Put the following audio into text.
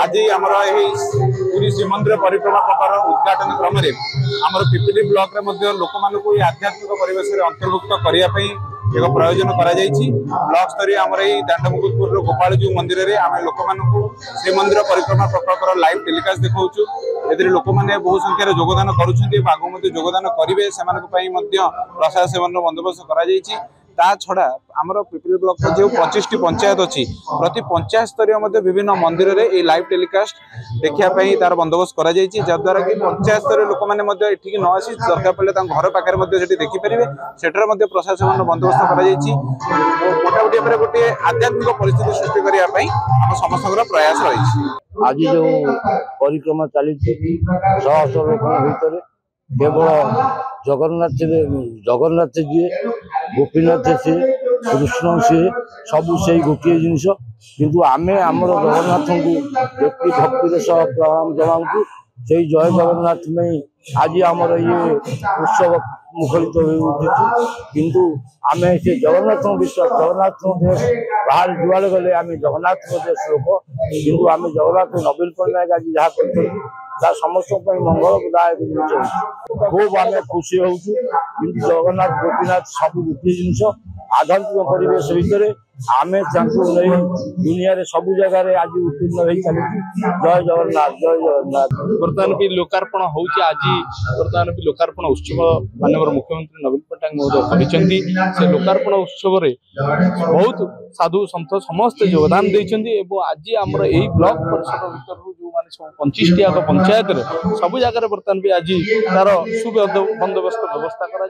आज आमर पूरी श्रीमंदिर परिक्रमा प्रकार उद्घाटन क्रम आमर पिपिली ब्लॉक लोक मान आध्यात्मिक परिवेश अंतर्भुक्त करने एक प्रयोजन ब्लॉक स्तरीय आम दांडमुकुटपुर गोपालजू मंदिर में आम लोक श्रीमंदिर परिक्रमा प्रकल्पर लाइव टेलीकास्ट देखा ए लोक मैंने बहु संख्यार योगदान करुँच योगदान करेंगे से प्रसाद सेवन बंदोबस्त कर छड़ा आमर पिपिली ब्लॉक जो 25 टी पंचायत अच्छी प्रति पंचायत स्तरीय विभिन्न मंदिर में ये लाइव टेलीकास्ट देखापी तार बंदोबस्त कर जद्वारा कि पंचायत स्तरीय लोक मैंने न आसी दरकार पड़े घर पाखे देखिपारे से प्रसाद सेवन बंदोबस्त कर मोटामोटी गोटे आध्यात्मिक परिस्थिति सृष्टि करने समस्त प्रयास रही। आज जो परिक्रमा चली लोक भर केवल जगन्नाथ जी गोपीनाथ सी कृष्ण सी सबू से गोटे जिनस किंतु आमे आमर जगन्नाथ को भक्ति सह प्रणाम जनाऊँ से जय जगन्नाथ में आज आमर ये उत्सव मुखरित हो किंतु आमे से जगन्नाथ विश्वास जगन्नाथ देश बाहर जुआड़े गले आम जगन्नाथ देश लोक किंतु आम जगन्नाथ नवीन पट्टनायक आज जहाँ कर समस्त मंगलदायक जिन खूब आम खुशी हो जगन्नाथ गोपीनाथ सब गोटे जिनस आध्यात्मिक परिवेश भितर आम दुनिया सब जगह आज उत्तीर्ण हो चलती जय जगन्नाथ जय जगन्नाथ। बर्तमान भी लोकार्पण हो आज बर्तमान भी लोकार्पण उत्सव माननीय मुख्यमंत्री नवीन पट्टनायक महोदय कर लोकार्पण उत्सव बहुत साधु सन्थ समस्त योगदान देते आज आमर यही ब्लॉक परिषद भर जो 25 टी पंचायत सब जगह बर्तमान भी आज तार सुबंदोबस्त व्यवस्था कर।